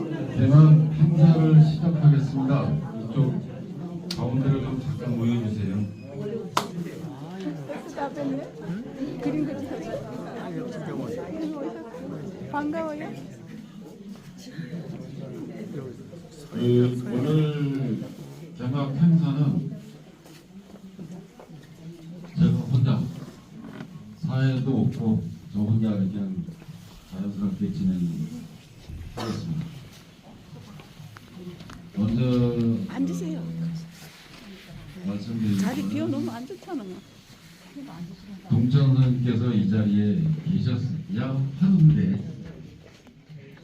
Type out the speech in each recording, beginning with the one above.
대만 행사를 시작하겠습니다. 이쪽 가운데로 좀 잠깐 모여주세요. 그림 그리지. 반가워요. 오늘 개막 행사는 제가 혼자 사회도 없고 저 혼자 그냥 자연스럽게 진행하겠습니다. 먼저 앉으세요. 말씀드리는 자리 비워놓으면 안 좋잖아. 동천 선생님께서 이 자리에 계셨어야 하는데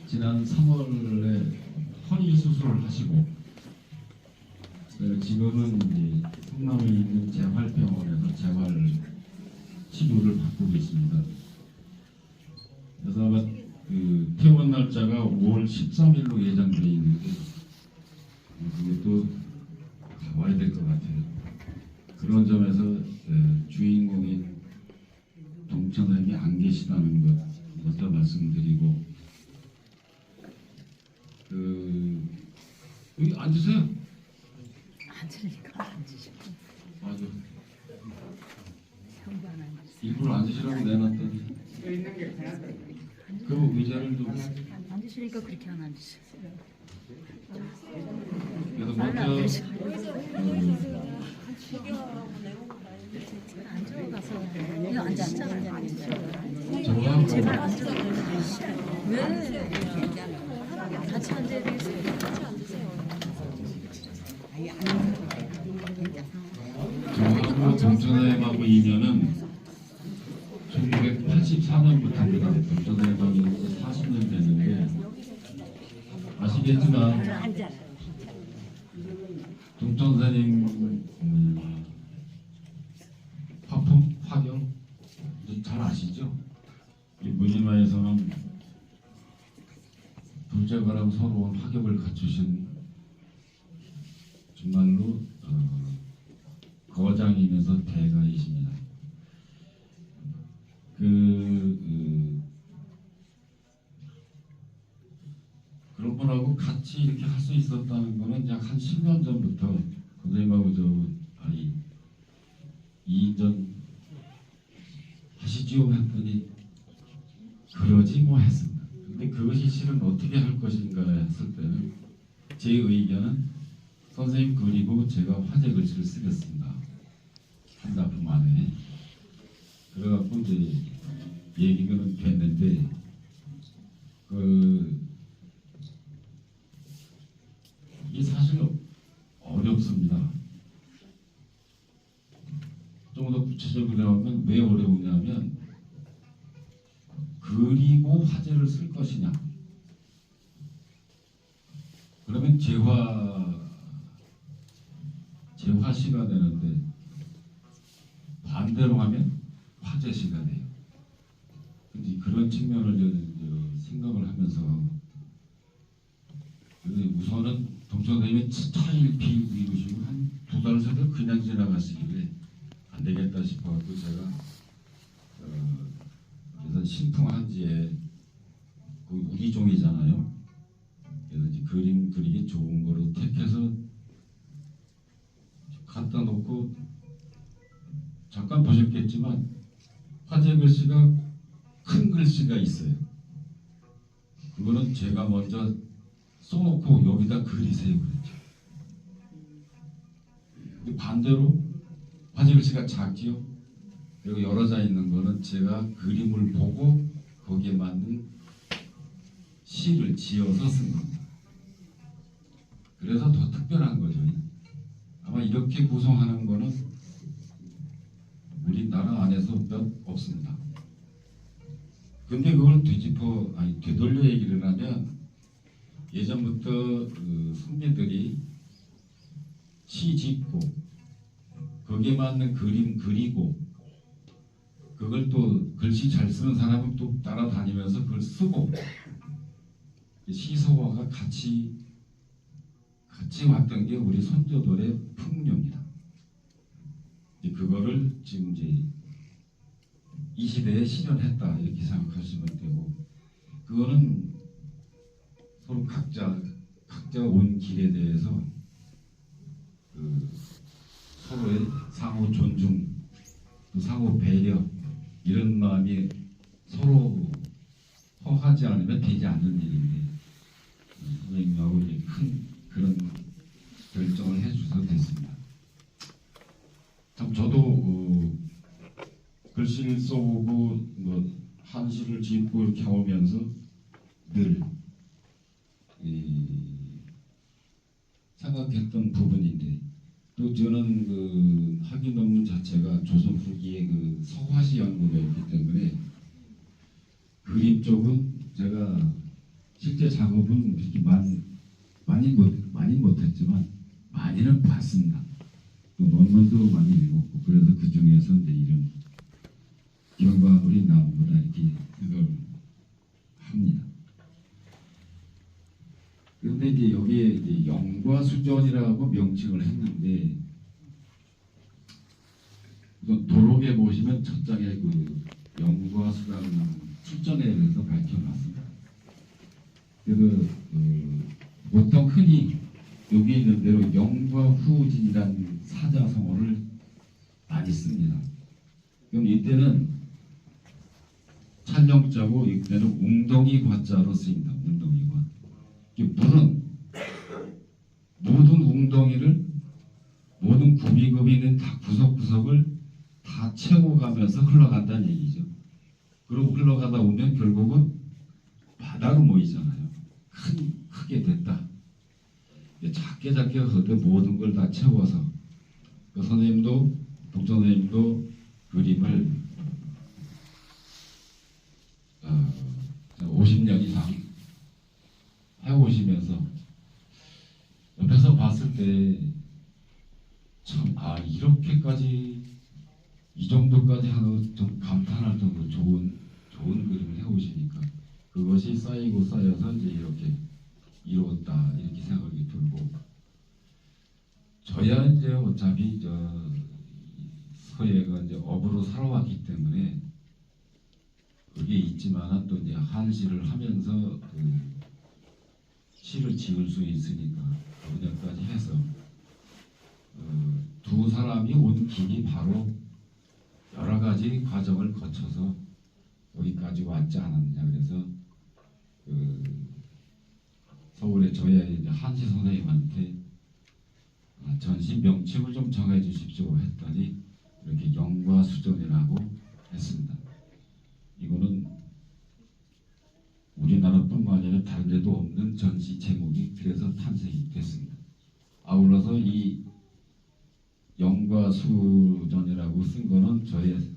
지난 3월에 허리 수술을 하시고 지금은 이제 성남에 있는 재활병원에서 재활 치료를 받고 계십니다. 그래서 아마 그 퇴원 날짜가 5월 13일로 예정되어 있는데 그게 또 가봐야 될 것 같아요. 그런 점에서 주인공인 동천 선생님이 안 계시다는 것 먼저 말씀드리고 여기 앉으세요. 앉으니까 앉으시고. 맞아. 일부러 앉으시라고 내놨더니 그 의자를 좀 앉으시니까 그렇게 안 앉으세요. 그래서 먼저 앉아가서 이거 앉아. 저하고 제발 앉아가요. 왜? 같이 앉아야 되겠어요. 같이 앉으세요. 저하고 동천회하고 인연은 1984년부터입니다. 동천회하고 40년 되는데 아시겠지만 동천 선생님 화품 화경 잘 아시죠? 이 문인화에서는 둘째가랑 서러운 화격을 갖추신 정말로 거장이면서 대가이십니다. 그런 분하고 같이 이렇게 할 수 있었다는 거는 약 한 10년 전부터 선생님하고 저 2인전 하시지요 했더니 그러지 뭐 했습니다. 근데 그것이 실은 어떻게 할 것인가 했을 때는 제 의견은 선생님 그리고 제가 화제 글씨를 쓰겠습니다. 한 작품 안에. 그래갖고 이제 얘기는 됐는데 이게 사실 어렵습니다. 좀 더 구체적으로 하면 왜 어려우냐면 그리고 화제를 쓸 것이냐 그러면 재화시가 되는데 반대로 하면 화제시가 돼요. 근데 그런 측면을 생각을 하면서 우선은 동천 선생님이 스타일 비우시고 한 2달 세대 그냥 지나가시길래 안 되겠다 싶어갖고 제가 그래서 신풍한지에 그 우리종이잖아요. 그래서 이제 그림 그리기 좋은 거로 택해서 갖다 놓고 잠깐 보셨겠지만 화제 글씨가 큰 글씨가 있어요. 그거는 제가 먼저 써놓고 여기다 그리세요 그랬죠. 근데 반대로 화제 글씨가 작지요. 그리고 열어져 있는 거는 제가 그림을 보고 거기에 맞는 시를 지어서 쓴 겁니다. 그래서 더 특별한 거죠. 아마 이렇게 구성하는 거는 우리나라 안에서 몇 없습니다. 근데 그걸 되돌려 얘기를 하면 예전부터 그 선배들이 시 짓고 거기에 맞는 그림 그리고 그걸 또 글씨 잘 쓰는 사람은 또 따라다니면서 그걸 쓰고 시서와가 같이 왔던 게 우리 선조들의 풍류입니다. 그거를 지금 이제 이 시대에 실현했다 이렇게 생각하시면 되고 그거는 서로 각자 온 길에 대해서 그 서로의 상호 존중, 또 상호 배려 이런 마음이 서로 허하지 않으면 되지 않는 일인데 선생님하고 이제 큰 그런 결정을 해주셔서 됐습니다. 참 저도 글씨를 써오고 뭐 한시를 짓고 이렇게 하면서 늘 생각했던 부분인데 또 저는 그 학위 논문 자체가 조선 후기의 그 서화시 연구가였기 때문에 그림 쪽은 제가 실제 작업은 그렇게 많이 못했지만 많이는 봤습니다. 또 논문도 많이 읽었고 그래서 그 중에서 이제 이런 결과물이 나오구나 이렇게 생각을 합니다. 그런데 이제 여기에 이제 영과 수전이라고 명칭을 했는데 우선 도록에 보시면 첫 장에 그 영과 수라는 출전에 대해서 밝혀놨습니다. 그래서 보통 흔히 여기 있는 대로 영과 후진이라는 사자성어를 많이 씁니다. 그럼 이때는 찰령자고 이때는 웅덩이 과자로 쓰입니다. 웅덩이과. 물은 모든 웅덩이를 모든 구비구비 있는 다 구석구석을 다 채워가면서 흘러간다는 얘기죠. 그리고 흘러가다 보면 결국은 바다로 모이잖아요. 크게 됐다. 작게 허되 모든 걸 다 채워서 그 선생님도 독자 선생님도 그림을 50년 이상 해오시면서 옆에서 봤을 때 참 이렇게까지 이 정도까지 하는 좀 감탄할 정도로 좋은 그림을 해오시니까 그것이 쌓이고 쌓여서 이제 이렇게 이루었다 이렇게 생각이 들고 저야 이제 어차피 서예가 이제 업으로 살아왔기 때문에 그게 있지만은 또 이제 한시를 하면서 그 시를 지을 수 있으니까 그 분야까지 해서 두 사람이 온 길이 바로 여러 가지 과정을 거쳐서 여기까지 왔지 않았느냐. 그래서 서울의 저의 이제 한시 선생님한테 전시 명칭을 좀 정해 주십시오 했더니 이렇게 영과 수전이라고 했습니다. 이거는 우리나라뿐만 아니라 다른 데도 없는 전시 제목이 그래서 탄생이 됐습니다. 아울러서 이 영과 수전이라고 쓴 거는 저의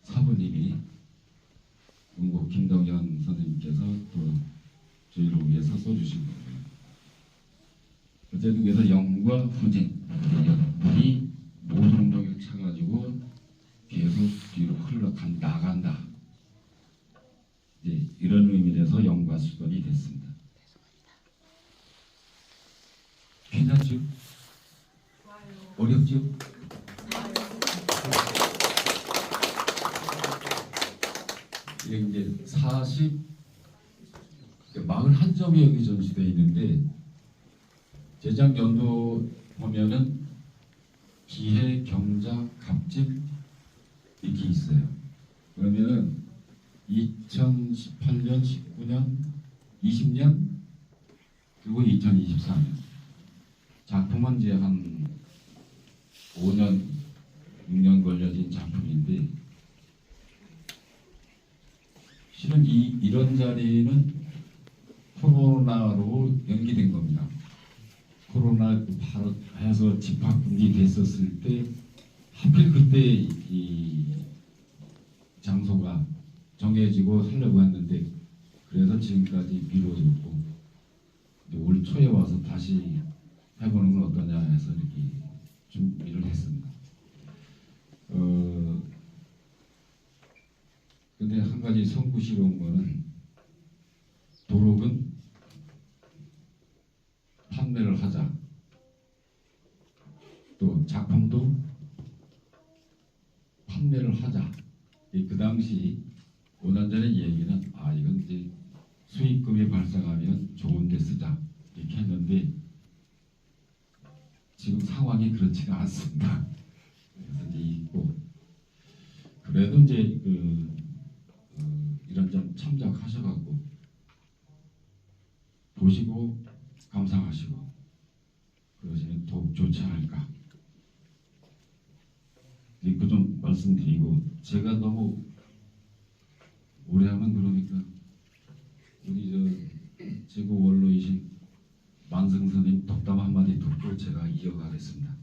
사부님이 응고 김동현 선생님께서 또 저희를 위해서 써주신 거예요. 어쨌든 그래서 영과 후진, 물이 모든 웅덩이를 차가지고 계속 뒤로 나간다. 이런 의미에서 영과 수전이 됐습니다. 괜찮죠? 어렵죠? 이게 이제 41점이 여기 전시되어 있는데 제작 연도 보면은 기해, 경작, 갑진 이렇게 있어요. 그러면은 2018년, 19년, 20년 그리고 2024년 작품은 이제 한 5년, 6년 걸려진 작품인데 실은 이런 자리는 코로나로 연기된 겁니다. 코로나 바로 해서 집합금지 됐었을 때 하필 그때 이 장소가 정해지고 하려고 했는데 그래서 지금까지 미뤄졌고 올 초에 와서 다시 해보는 건 어떠냐 해서 이렇게 준비를 했습니다. 근데 한 가지 성구시러운 거는 도록은 판매를 하자. 또 작품도 판매를 하자. 그 당시 5년 전의 얘기는 이건 이제 수익금이 발생하면 좋은 데 쓰자 이렇게 했는데 지금 상황이 그렇지가 않습니다. 그래서 이제 있고 그래도 이제 이런 점 참작하셔갖고 보시고 감상하시고 그러시면 더욱 좋지 않을까. 그 좀 말씀드리고 제가 너무 오래 하면 그러니까 우리 제국 원로이신 만승 선생님 덕담 한마디 듣고 제가 이어가겠습니다.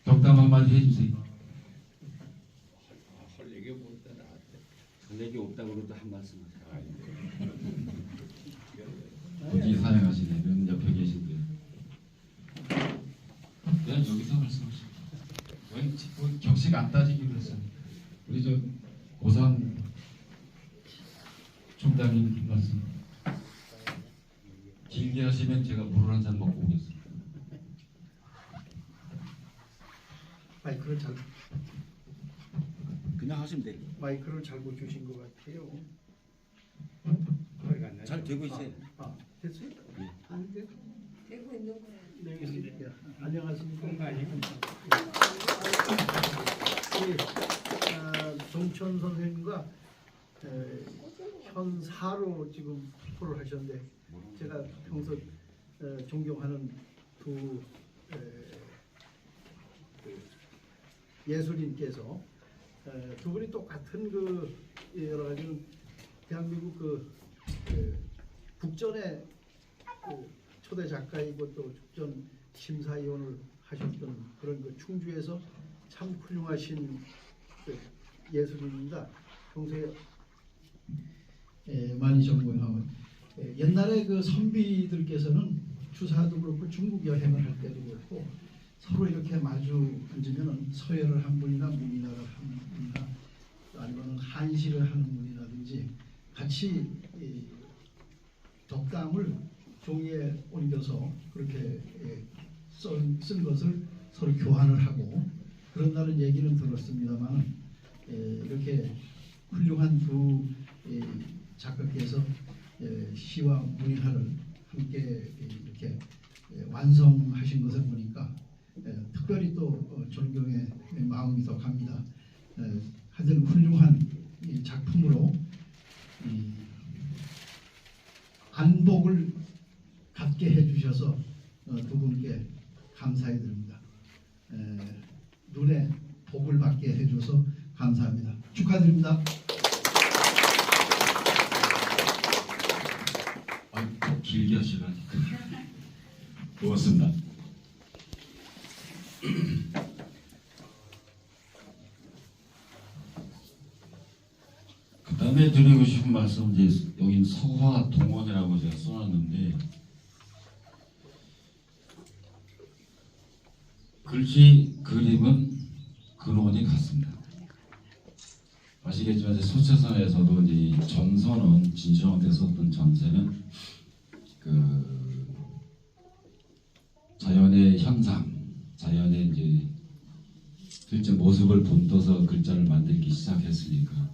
덕담 한마디 해주세요. 할 얘기 없다 나한테. 할 얘기 없다고 그래도 한 말씀 하세요. 굳이 사양하시려면 옆에 계신데 그냥 여기서 말씀하시죠. 뭐 격식 안 따지기로 했어요. 우리 저 고산 총장님 말씀 길게 하시면 제가 물을 한 잔 먹고 오겠습니다. 마이크를 그냥 하시면 돼. 마이크를 잘못 주신 것 같아요. 잘 되고 있어요. 됐어요? 예. 안 돼? 되고 있는 거예요. 네, 있습니다. 안녕하십니까? 정천 선생님과 현사로 지금 투표를 하셨는데 제가 평소 존경하는 두 예술인께서 두 분이 똑같은 여러 가지 대한민국 국전의 초대 작가이고 또 축전 심사위원을 하셨던 그런 충주에서 참 훌륭하신 예술인입니다. 평소에 많이 전공하고 옛날에 선비들께서는 주사도 그렇고 중국 여행을 할 때도 그렇고 서로 이렇게 마주 앉으면 서열을 한 분이나 문인화를 하는 분이나 아니면 한시를 하는 분이라든지 같이 덕담을 종이에 옮겨서 그렇게 쓴 것을 서로 교환을 하고 그런다는 얘기는 들었습니다만 이렇게 훌륭한 두 작가께서 시와 문인화를 함께 이렇게 완성하신 것을 보니까 특별히 또 존경의 마음이 더 갑니다. 하여튼 훌륭한 작품으로 안복을 갖게 해주셔서 두 분께 감사해 드립니다. 눈에 복을 받게 해줘서 감사합니다. 축하드립니다. 더 길게 하시라니까. 고맙습니다. 그 다음에 드리고 싶은 말씀은 이제 여기 서화 동원이라고 제가 써놨는데 글씨 그림은 근원이 같습니다. 아시겠지만 이제 소채선에서도 이제 전선은 진시황 때 썼던 전세는 그 자연의 현상, 자연의 이제 실제 모습을 본떠서 글자를 만들기 시작했으니까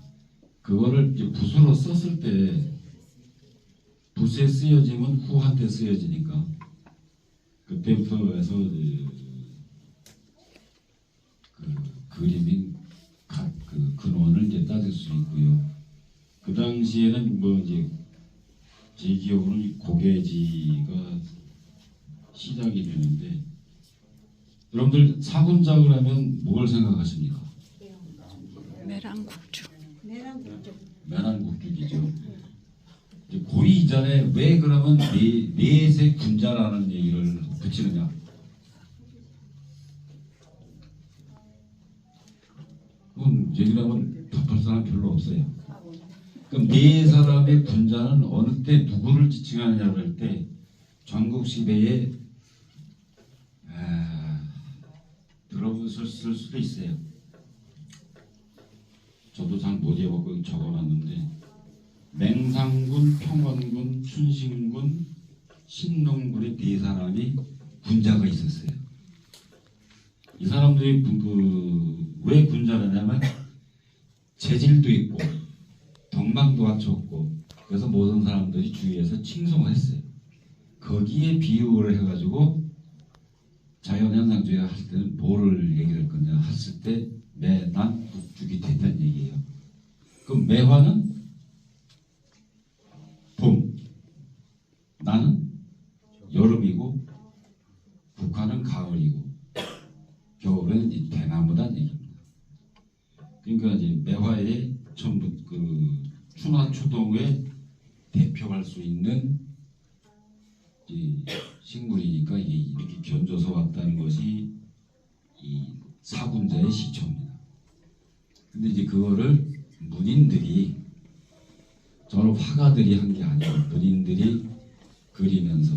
그거를 이제 붓으로 썼을 때 붓에 쓰여지면 후한테 쓰여지니까 그때부터 해서 그 그림인 그 근원을 이제 따질 수 있고요. 그 당시에는 뭐 이제 제 기억으로는 고개지가 시작이 되는데 여러분들 사군작을 하면 뭘 생각하십니까? 매랑국주. 매난국죽이죠. 고이 이전에 왜 그러면 내세 군자라는 얘기를 붙이느냐? 그건 얘기를 하면 답할 사람 별로 없어요. 그럼 네 사람의 군자는 어느 때 누구를 지칭하느냐고 할 때 전국 시대에 들어보셨을 수도 있어요. 저도 잘 못 외워서 적어놨는데 맹상군, 평원군, 춘신군, 신농군의 네 사람이 군자가 있었어요. 이 사람들이 왜 군자라냐면 재질도 있고 경망도 갖췄고 그래서 모든 사람들이 주위에서 칭송을 했어요. 거기에 비유를 해가지고 자연현상주의가 할 때는 뭐를 얘기를 할 거냐 했을 때 매난 북죽이 됐다는 얘기예요. 그럼 매화는 봄, 나는 여름이고 북한은 가을이고 겨울은 이 대나무란 얘기입니다. 그러니까 이제 매화의 전부 그 춘화초동의 대표할 수 있는 이 식물이니까 이게 이렇게 견져서 왔다는 것이 이 사군자의 시초입니다. 근데 이제 그거를 문인들이 저는 화가들이 한 게 아니고 문인들이 그리면서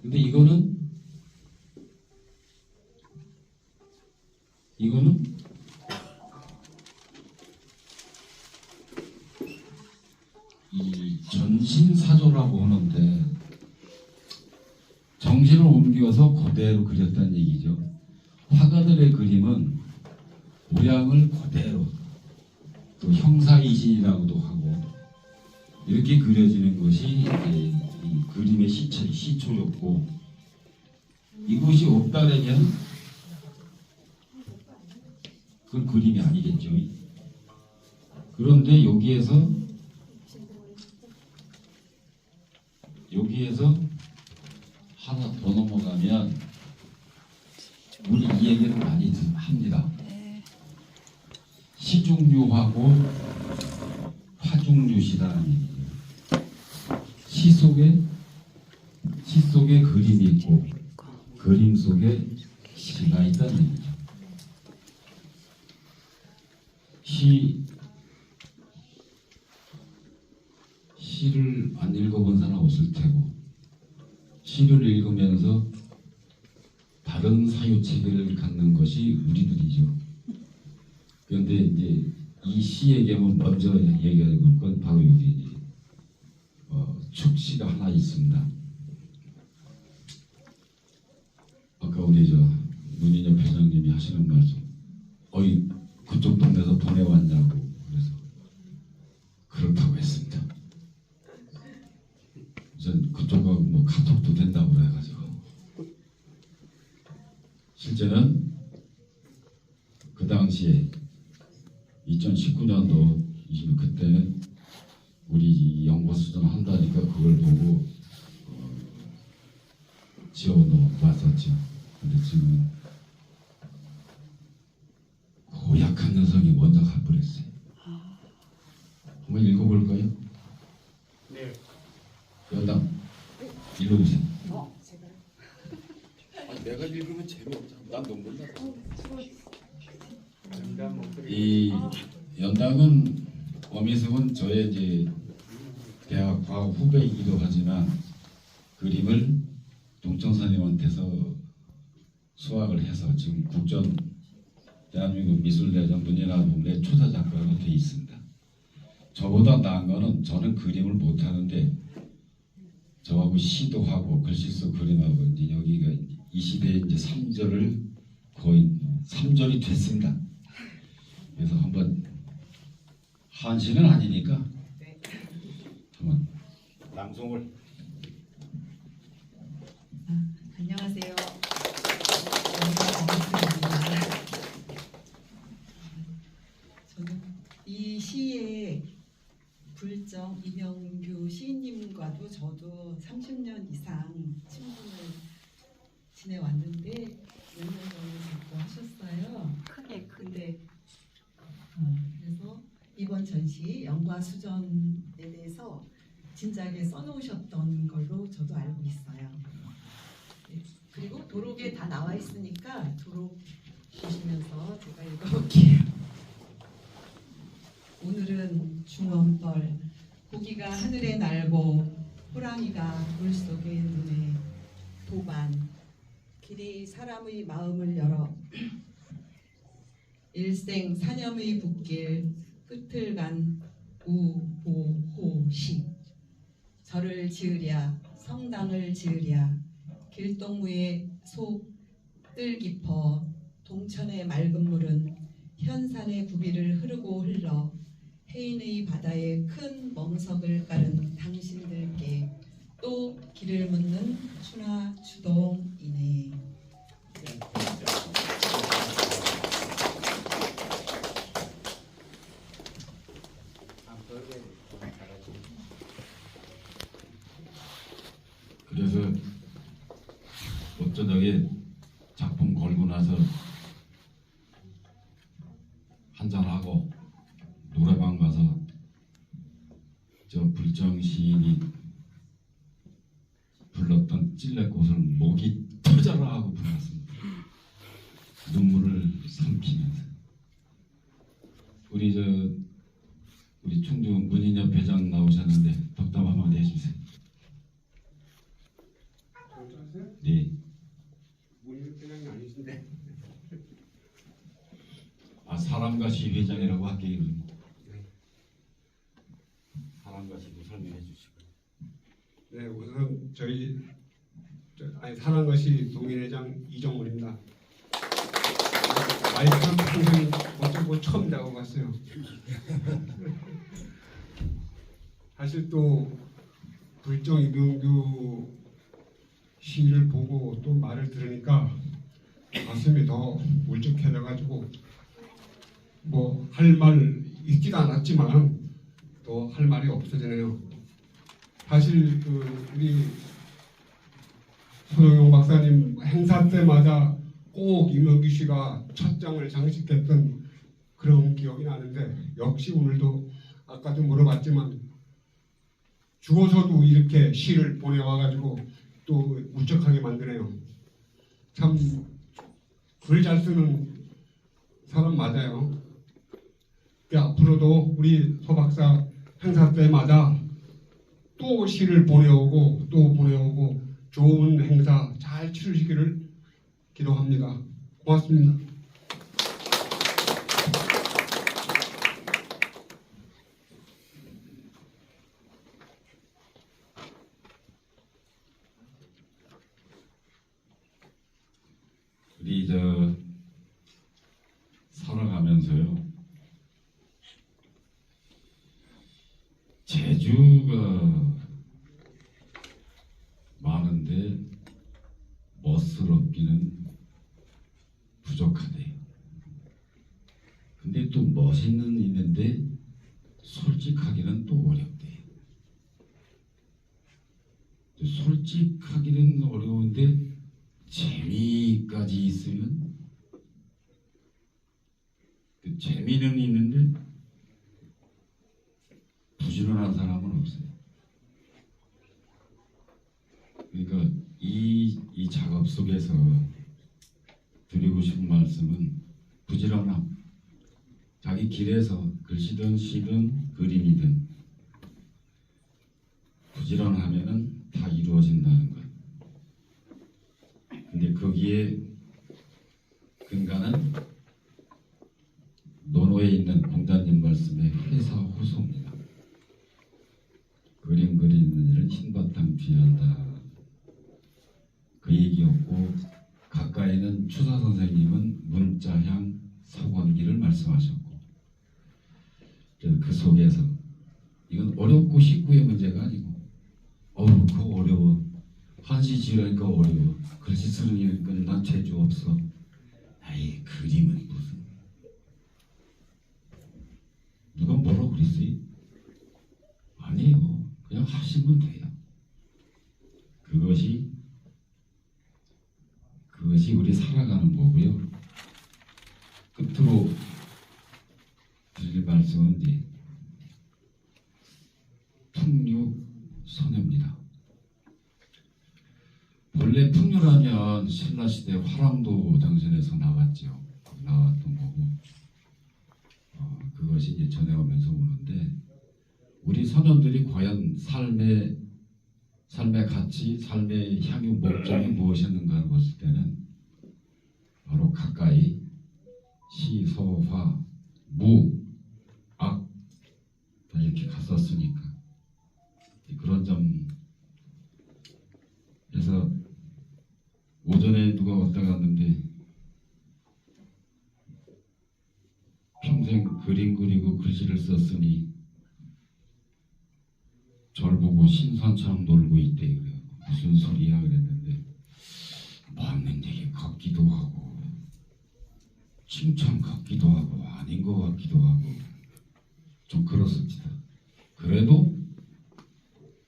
근데 이거는 이 전신사조라고 하는데 정신을 옮겨서 그대로 그렸다는 얘기죠. 화가들의 그림은 모양을 그대로 또 형사이신이라고도 하고 이렇게 그려지는 것이 이제 이 그림의 시초였고 이것이 없다면 그건 그림이 아니겠죠. 그런데 여기에서 하나 더 넘어가면 우리 이 얘기를 많이 합니다. 시중류하고 화중류시라는 얘기예요. 시 속에 그림이 있고 그림 속에 시가 있다는 얘기죠. 시를 안 읽어본 사람 없을 테고 시를 읽으면서 다른 사유 체계를 갖는 것이 우리들이죠. 그런데 이제 이 시 얘기하면 먼저 얘기할 건 바로 여기 이제 축시가 하나 있습니다. 아까 우리 문인혁 회장님이 하시는 말씀, 어이 그쪽 동네에서 보내왔냐고 그래서 그렇다고 했습니다. 우선 그쪽하고 뭐 카톡도 된다고 해가지고 실제는 그 당시에 2019년도 그때는 우리 연구수전 한다니까 그걸 보고 지원도 왔었죠. 근데 지금 고약한 녀석이 먼저 가버렸어요. 한번 읽어볼까요? 네. 여당 읽어주세요. 내가 읽으면 재미없잖아. 난 너무 몰라. 이 연당은 어미승은 저의 이제 대학 과학 후배이기도 하지만 그림을 동청 선생님한테서 수학을 해서 지금 국전 대한민국 미술대전 문인아동대 초자 작가로 돼 있습니다. 저보다 나은 거는 저는 그림을 못 하는데 저하고 시도 하고 글씨 써 그림하고 이제 여기가 이 시대에 이제 3절을 거의 3절이 됐습니다. 그래서 한번 한시는 아니니까 한번 낭송을. 안녕하세요. 저는 이 시의 불정 이명규 시인님과도 저도 30년 이상 친분을 지내왔는데 몇 년 전에 자꾸 하셨어요. 근데 그래서 이번 전시 영과수전에 대해서 진작에 써놓으셨던 걸로 저도 알고 있어요. 네, 그리고 도록에 다 나와 있으니까 도록 보시면서 제가 읽어볼게요. 오늘은 중원벌, 고기가 하늘에 날고 호랑이가 물속에 눈에 도반, 길이 사람의 마음을 열어 일생 사념의 붓길 끝을 간 우보호시 절을 지으랴 성당을 지으랴 길동무의 속 뜰 깊어 동천의 맑은 물은 현산의 부비를 흐르고 흘러 해인의 바다에 큰 멍석을 깔은 당신들께 또 길을 묻는 추나 추동이네. 그래서 어쩌다게 작품 걸고 나서 한잔하고 노래방 가서 저 불정 시인이 불렀던 찔레꽃을 목이 터져라 하고 불렀습니다. 눈물을 삼키면서 우리 충주 문인협 회장 나오셨는데 덕담 한마디 해주세요. 네. 문일 회장이 아니신데. 사람과 시 회장이라고 할게요. 사람과 시도 설명해 주시고. 네, 우선 사랑것이 동일회장 이정문입니다. 마이크는 평생 어쩌고 처음 나고 갔어요. 사실 또 불정 이병규 시를 보고 또 말을 들으니까 가슴이 더 울적해져가지고 뭐 할 말 있지도 않았지만 또 할 말이 없어지네요. 사실 우리 손흥용 박사님 행사 때마다 꼭 이명규 씨가 첫 장을 장식했던 그런 기억이 나는데 역시 오늘도 아까도 물어봤지만 죽어서도 이렇게 시를 보내와가지고 또 울적하게 만드네요. 참 글 잘 쓰는 사람 맞아요. 앞으로도 우리 소 박사 행사 때마다 또 시를 보내오고 또 보내오고 좋은 행사 잘 치르시기를 기도합니다. 고맙습니다. 우리 살아가면서요. 재주가 많은데 멋스럽기는 부족하대요. 근데 또 멋있는 있는데 솔직하기는 또 어렵대요. 솔직하기는 어려운데 재미까지 있으면 그 재미는 있는데 부지런한 사람은 없어요. 그러니까 이 작업 속에서 드리고 싶은 말씀은 부지런함. 자기 길에서 글씨든 시든 그림이든 부지런하면은 다 이루어진다는 것. 근데 거기에 근간은 논어에 있는 공자님 말씀의 회사 호소입니다. 그림 그리는 일은 흰바탕 뒤한다. 그 얘기였고 가까이는 추사 선생님은 문자향 사원기를 말씀하셨고 그래서 그 속에서 이건 어렵고 쉽고의 문제가 아니고 그거 어려워. 한시 지으니까 어려워. 글씨 쓰니까 난 재주 없어. 아이 그림은 무슨 누가 뭐라고 그랬어요? 아니에요. 그냥 하시면 돼요. 그것이 우리 살아가는 거고요. 끝으로 드릴 말씀은 이제 풍류선녀입니다. 원래 풍류라면 신라시대 화랑도 정신에서 나왔죠. 나왔던 거고 그것이 이제 전해오면서 오는데 우리 선원들이 과연 삶의 가치, 삶의 향유 목적이 무엇이었는가를 봤을 때는 바로 가까이 시, 서, 화, 무, 악 다 이렇게 갔었으니까 그런 점에서 오전에 누가 왔다 갔는데 평생 그림 그리고 글씨를 썼으니 저를 보고 신선처럼 놀고 있대. 그래요. 무슨 소리야 그랬는데 맞는 얘기 같기도 하고 칭찬 같기도 하고 아닌 것 같기도 하고 좀 그렇습니다. 그래도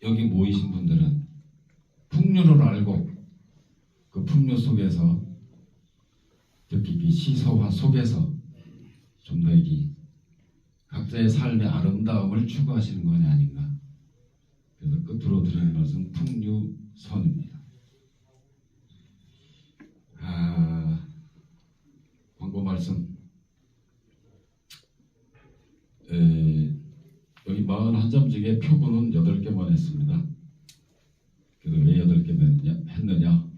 여기 모이신 분들은 풍류를 알고 그 풍류 속에서 특히 이 시서화 속에서 좀 더 이 각자의 삶의 아름다움을 추구하시는 것이 아닌가. 그래서 끝으로 드리는 것은 풍류선입니다. 광고 말씀. 여기 41점 중에 표구는 8개만 했습니다. 그래서 왜 8개 했느냐?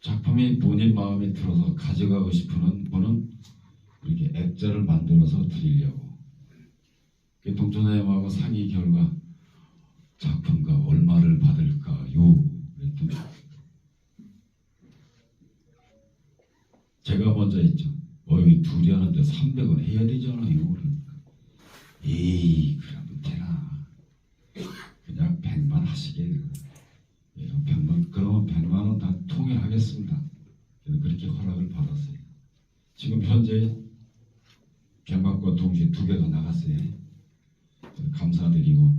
작품이 본인 마음에 들어서 가져가고 싶은 분은 이렇게 액자를 만들어서 드리려고. 동천회장하고 상의 결과 작품가 얼마를 받을까요? 그랬더니 제가 먼저 했죠. 여기 둘이 하는데 300원 해야 되잖아요. 그러니까 에이 그러면 되나? 그냥 100만 하시게. 100만 그러면 100만 원 다 통일하겠습니다. 그래서 그렇게 허락을 받았어요. 지금 현재 개막과 동시에 2개가 나갔어요. 감사드리고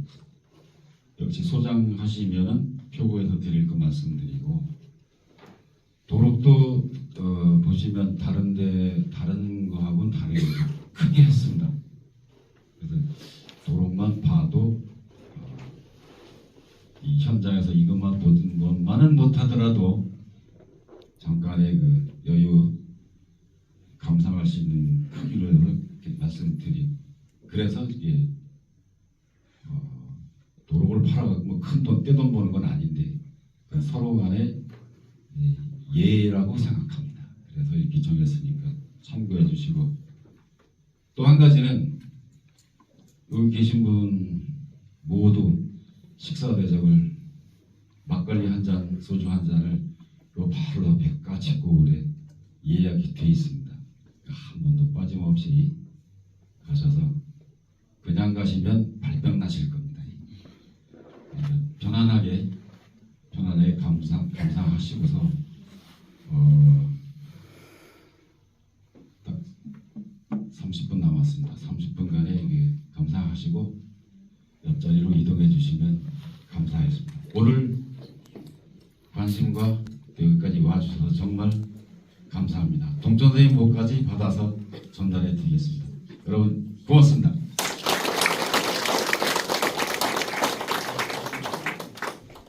역시 소장하시면은 표구에서 드릴 거 말씀드리고 도록도 보시면 다른 거하고는 다르게 크게 했습니다. 그래서 도록만 봐도 이 현장에서 이것만 보는 것만은 못하더라도 잠깐의 그 여유 감상할 수 있는 크기로 이렇게 말씀드린. 그래서 이게 도록을 팔아갖고 뭐 큰 돈 떼돈 버는 건 아닌데 서로 간에 예라고 생각합니다. 그래서 이렇게 정했으니까 참고해 주시고 또 한 가지는 여기 계신 분 모두 식사 대접을 막걸리 한 잔, 소주 한 잔을 요 바로 옆에 까치고을에 예약이 돼 있습니다. 한 번도 빠짐없이 가셔서 그냥 가시면 발병 나실 겁니다. 편안하게 감상하시고서 딱 30분 남았습니다. 30분간에 감상하시고 옆자리로 이동해 주시면 감사하겠습니다. 오늘 관심과 여기까지 와주셔서 정말 감사합니다. 동천선생님 복까지 받아서 전달해 드리겠습니다. 여러분 고맙습니다.